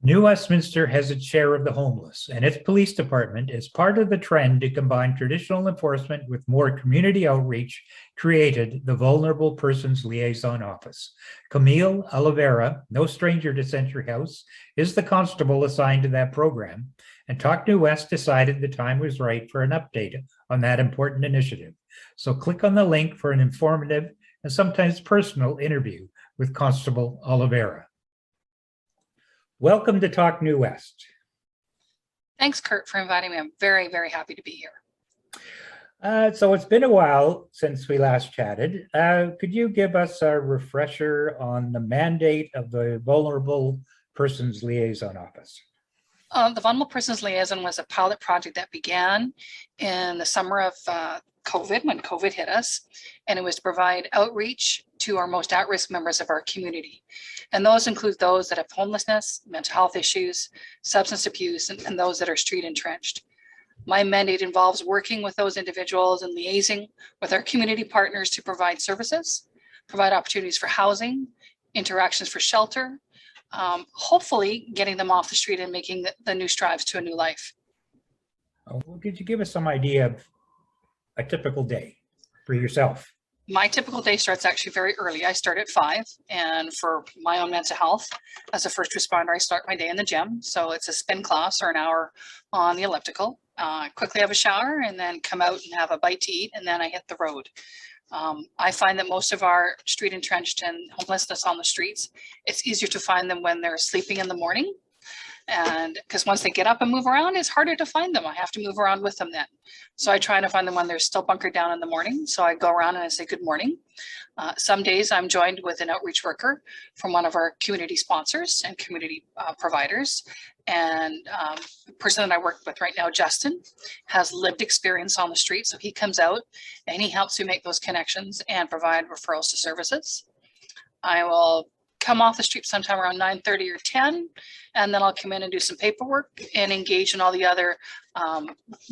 New Westminster has its share of the homeless, and its police department, as part of the trend to combine traditional enforcement with more community outreach, created the Vulnerable Persons Liaison Office. Camille Oliveira, no stranger to Century House, is the constable assigned to that program, and Talk New West decided the time was right for an update on that important initiative. So click on the link for an informative and sometimes personal interview with Constable Oliveira. Welcome to Talk New West. Thanks, Kurt, for inviting me. I'm very, very happy to be here. So it's been a while since we last chatted. Could you give us a refresher on the mandate of the Vulnerable Persons Liaison Office? The Vulnerable Persons Liaison was a pilot project that began in the summer of COVID, when COVID hit us, and it was to provide outreach to our most at-risk members of our community. And those include those that have homelessness, mental health issues, substance abuse, and those that are street entrenched. My mandate involves working with those individuals and liaising with our community partners to provide services, provide opportunities for housing, interactions for shelter, hopefully getting them off the street and making the new strides to a new life. Well, could you give us some idea of a typical day for yourself? My typical day starts actually very early. I start at 5, and for my own mental health, as a first responder, I start my day in the gym. So it's a spin class or an hour on the elliptical. Quickly have a shower and then come out and have a bite to eat, and then I hit the road. I find that most of our street entrenched and homelessness on the streets, it's easier to find them when they're sleeping in the morning. And because once they get up and move around, it's harder to find them. I have to move around with them then. So I try to find them when they're still bunkered down in the morning. So I go around and I say good morning. Some days I'm joined with an outreach worker from one of our community sponsors and community providers. And the person that I work with right now, Justin, has lived experience on the street. So he comes out and he helps me make those connections and provide referrals to services. I will come off the street sometime around 9:30 or 10, and then I'll come in and do some paperwork and engage in all the other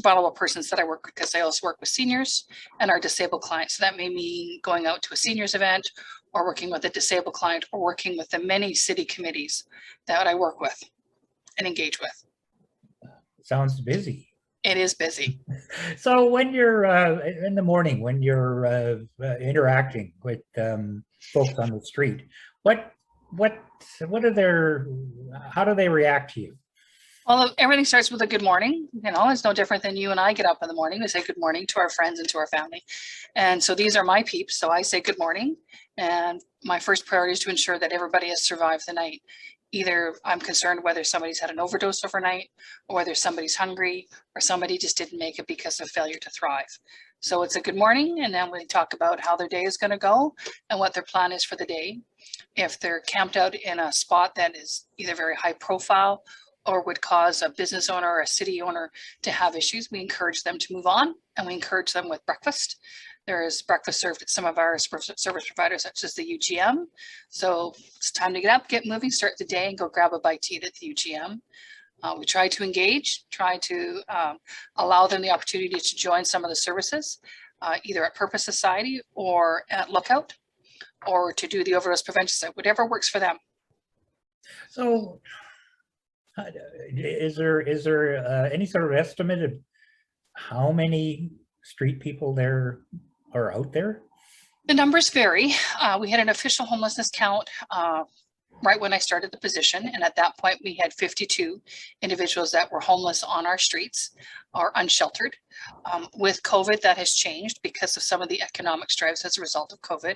vulnerable persons that I work with, because I also work with seniors and our disabled clients. So that may mean going out to a seniors event or working with a disabled client or working with the many city committees that I work with and engage with. Sounds busy. It is busy. So when you're in the morning, when you're interacting with folks on the street, how do they react to you? Well, everything starts with a good morning. You know, it's no different than you and I get up in the morning. We say good morning to our friends and to our family. And so these are my peeps. So I say good morning. And my first priority is to ensure that everybody has survived the night. Either I'm concerned whether somebody's had an overdose overnight, or whether somebody's hungry, or somebody just didn't make it because of failure to thrive. So it's a good morning, and then we talk about how their day is going to go and what their plan is for the day. If they're camped out in a spot that is either very high profile or would cause a business owner or a city owner to have issues, we encourage them to move on, and we encourage them with breakfast. There is breakfast served at some of our service providers, such as the UGM. So it's time to get up, get moving, start the day, and go grab a bite to eat at the UGM. We try to engage, try to allow them the opportunity to join some of the services, either at Purpose Society or at Lookout, or to do the overdose prevention site, whatever works for them. So is there any sort of estimate of how many street people there are out there? The numbers vary. We had an official homelessness count right when I started the position. And at that point, we had 52 individuals that were homeless on our streets or unsheltered. With COVID, that has changed because of some of the economic strives as a result of COVID.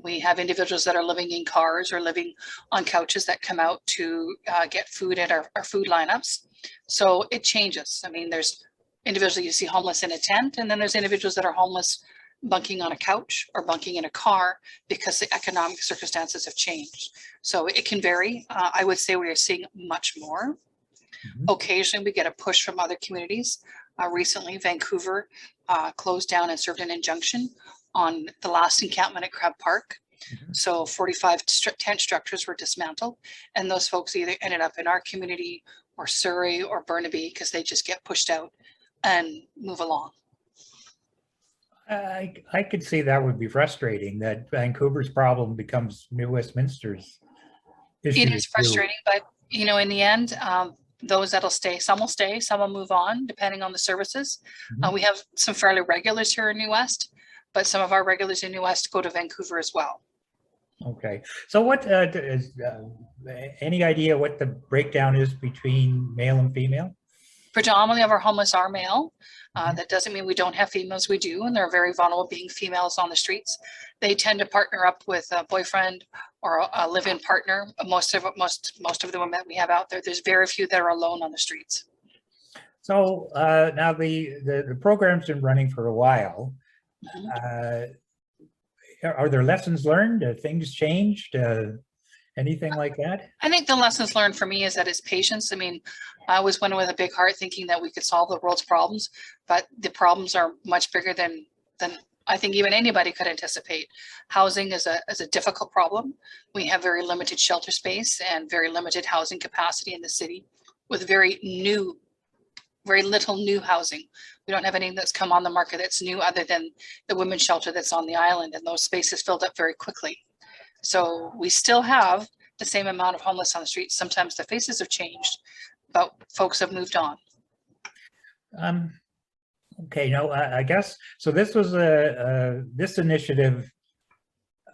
We have individuals that are living in cars or living on couches that come out to get food at our food lineups. So it changes. I mean, there's individuals that you see homeless in a tent, and then there's individuals that are homeless bunking on a couch or bunking in a car because the economic circumstances have changed. So it can vary. I would say we are seeing much more. Mm-hmm. Occasionally we get a push from other communities. Recently, Vancouver closed down and served an injunction on the last encampment at Crab Park. Mm-hmm. So 45 tent structures were dismantled, and those folks either ended up in our community or Surrey or Burnaby because they just get pushed out and move along. I could see that would be frustrating, that Vancouver's problem becomes New Westminster's issue. It is frustrating, but You know, in the end, those that'll stay, some will stay, some will move on, depending on the services. Mhm. We have some fairly regulars here in New West, but some of our regulars in New West go to Vancouver as well. Okay, so what is any idea what the breakdown is between male and female? Predominantly of our homeless are male. Mhm. That doesn't mean we don't have females, we do, and they're very vulnerable being females on the streets. They tend to partner up with a boyfriend or a live-in partner. Most of the women that we have out there, there's very few that are alone on the streets. So now the program's been running for a while. Mhm. Are there lessons learned? Have things changed? Anything like that? I think the lessons learned for me is that it's patience. I mean, I always went with a big heart thinking that we could solve the world's problems, but the problems are much bigger than I think even anybody could anticipate. Housing is a difficult problem. We have very limited shelter space and very limited housing capacity in the city with very little new housing. We don't have anything that's come on the market that's new other than the women's shelter that's on the island, and those spaces filled up very quickly. So we still have the same amount of homeless on the streets. Sometimes the faces have changed, but folks have moved on. Okay, no, I guess, so this was this initiative,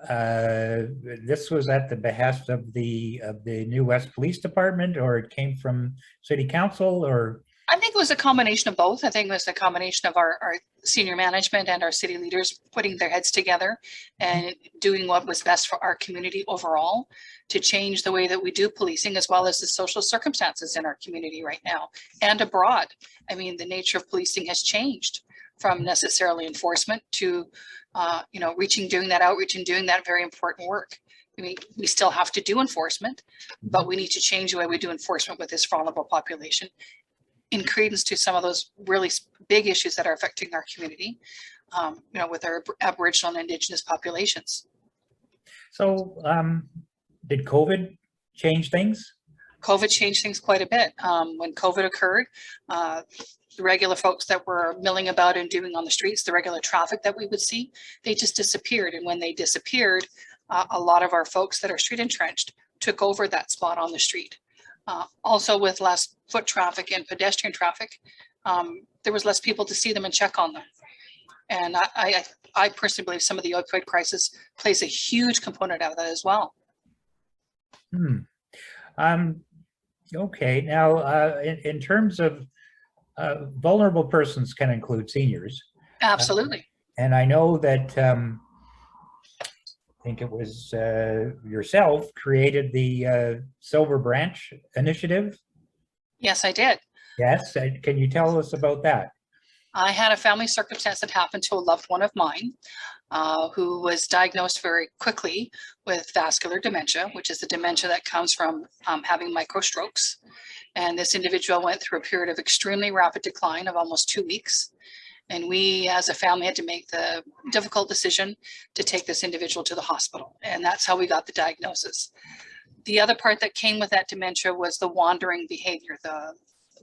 this was at the behest of the New West Police Department, or it came from City Council, or? I think it was a combination of both. I think it was a combination of our senior management and our city leaders putting their heads together and doing what was best for our community overall to change the way that we do policing, as well as the social circumstances in our community right now and abroad. I mean, the nature of policing has changed from necessarily enforcement to, doing that outreach and doing that very important work. I mean, we still have to do enforcement, but we need to change the way we do enforcement with this vulnerable population, in credence to some of those really big issues that are affecting our community, with our Aboriginal and Indigenous populations. So did COVID change things? COVID changed things quite a bit. When COVID occurred, the regular folks that were milling about and doing on the streets, the regular traffic that we would see, they just disappeared. And when they disappeared, a lot of our folks that are street entrenched took over that spot on the street. Also with less foot traffic and pedestrian traffic, there was less people to see them and check on them. And I personally believe some of the opioid crisis plays a huge component of that as well. Okay, now in terms of vulnerable persons can include seniors. Absolutely. And I know that I think it was yourself created the Silver Branch initiative. Yes, I did. Yes, can you tell us about that? I had a family circumstance that happened to a loved one of mine who was diagnosed very quickly with vascular dementia, which is the dementia that comes from having microstrokes. And this individual went through a period of extremely rapid decline of almost 2 weeks. And we as a family had to make the difficult decision to take this individual to the hospital. And that's how we got the diagnosis. The other part that came with that dementia was the wandering behavior, the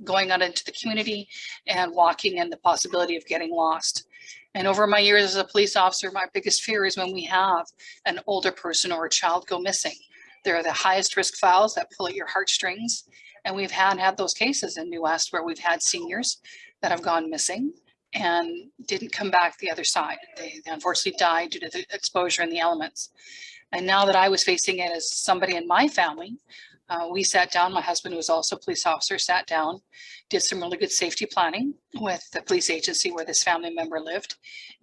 going out into the community and walking, and the possibility of getting lost. And over my years as a police officer, my biggest fear is when we have an older person or a child go missing. They're the highest risk files that pull at your heartstrings. And we've had those cases in New West where we've had seniors that have gone missing and didn't come back the other side. They unfortunately died due to the exposure in the elements. And now that I was facing it as somebody in my family, we sat down, my husband, who was also a police officer, sat down, did some really good safety planning with the police agency where this family member lived.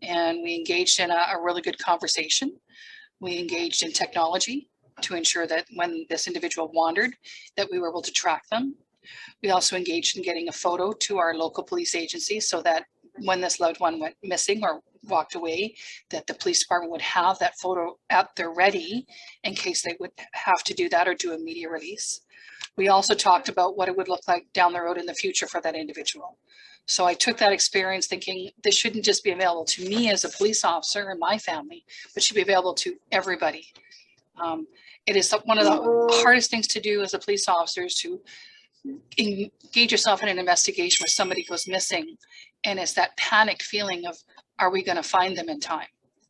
And we engaged in a really good conversation. We engaged in technology to ensure that when this individual wandered, that we were able to track them. We also engaged in getting a photo to our local police agency so that when this loved one went missing or walked away, that the police department would have that photo at their ready in case they would have to do that or do a media release. We also talked about what it would look like down the road in the future for that individual. So I took that experience thinking this shouldn't just be available to me as a police officer and my family, but should be available to everybody. It is one of the hardest things to do as a police officer is to engage yourself in an investigation where somebody goes missing, and it's that panic feeling of, are we going to find them in time?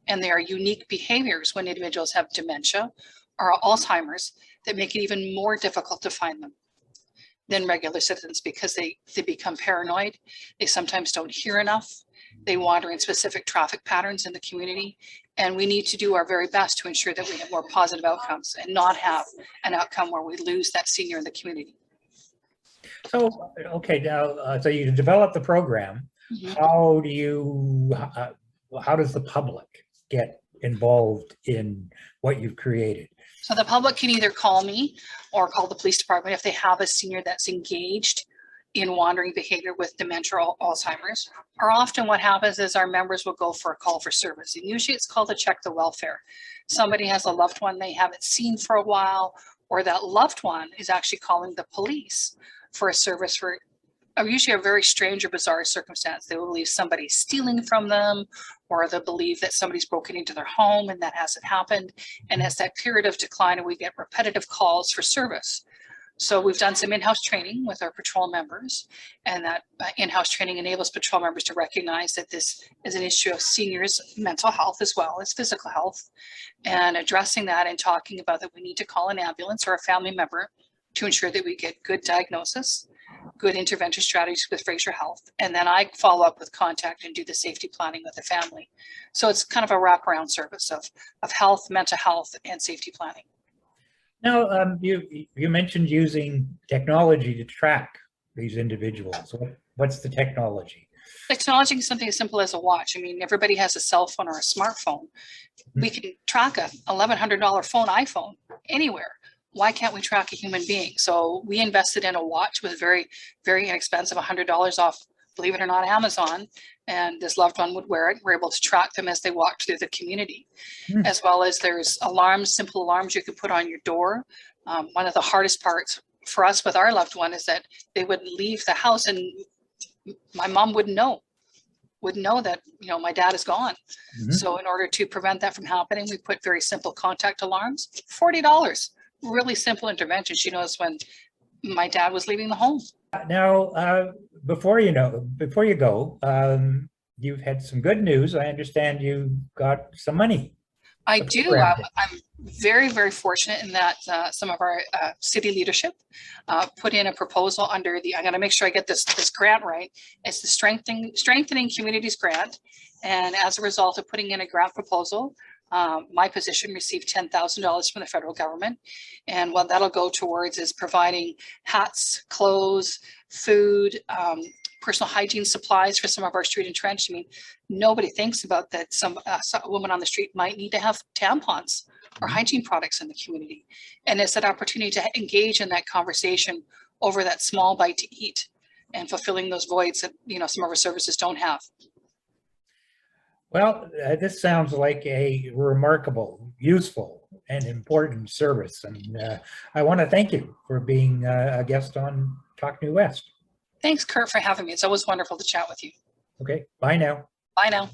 And there are unique behaviors when individuals have dementia or Alzheimer's that make it even more difficult to find them. than regular citizens because they become paranoid. They sometimes don't hear enough. They wander in specific traffic patterns in the community. And we need to do our very best to ensure that we have more positive outcomes and not have an outcome where we lose that senior in the community. So, okay, now, so you develop the program. Mhm. How does the public get involved in what you've created? So the public can either call me or call the police department if they have a senior that's engaged in wandering behavior with dementia or Alzheimer's. Or often what happens is our members will go for a call for service. And usually it's called to check the welfare. Somebody has a loved one they haven't seen for a while, or that loved one is actually calling the police for a service for usually a very strange or bizarre circumstance. They will believe somebody's stealing from them, or they'll believe that somebody's broken into their home and that hasn't happened. And it's that period of decline and we get repetitive calls for service. So we've done some in-house training with our patrol members, and that in-house training enables patrol members to recognize that this is an issue of seniors' mental health as well as physical health, and addressing that and talking about that we need to call an ambulance or a family member to ensure that we get good diagnosis, good intervention strategies with Fraser Health, and then I follow up with contact and do the safety planning with the family. So it's kind of a wraparound service of health, mental health, and safety planning. Now, you mentioned using technology to track these individuals. What's the technology? Technology is something as simple as a watch. I mean, everybody has a cell phone or a smartphone. We can track a $1,100 phone iPhone anywhere. Why can't we track a human being? So we invested in a watch with very, very inexpensive, $100 off, believe it or not, Amazon. And this loved one would wear it. We're able to track them as they walk through the community, as well as there's alarms, simple alarms you can put on your door. One of the hardest parts for us with our loved one is that they would leave the house and my mom wouldn't know that, my dad is gone. So in order to prevent that from happening, we put very simple contact alarms, $40, really simple intervention. She knows when my dad was leaving the home. Now, before you go, you've had some good news. I understand you got some money. I do. I'm very, very fortunate in that some of our city leadership put in a proposal under the, I'm going to make sure I get this grant right. It's the Strengthening Communities Grant. And as a result of putting in a grant proposal, my position received $10,000 from the federal government. And what that'll go towards is providing hats, clothes, food, personal hygiene supplies for some of our street and trench. I mean, nobody thinks about that. Some woman on the street might need to have tampons or hygiene products in the community. And it's an opportunity to engage in that conversation over that small bite to eat and fulfilling those voids that, some of our services don't have. Well, this sounds like a remarkable, useful, and important service. And I want to thank you for being a guest on Talk New West. Thanks, Kurt, for having me. It's always wonderful to chat with you. Okay, bye now. Bye now.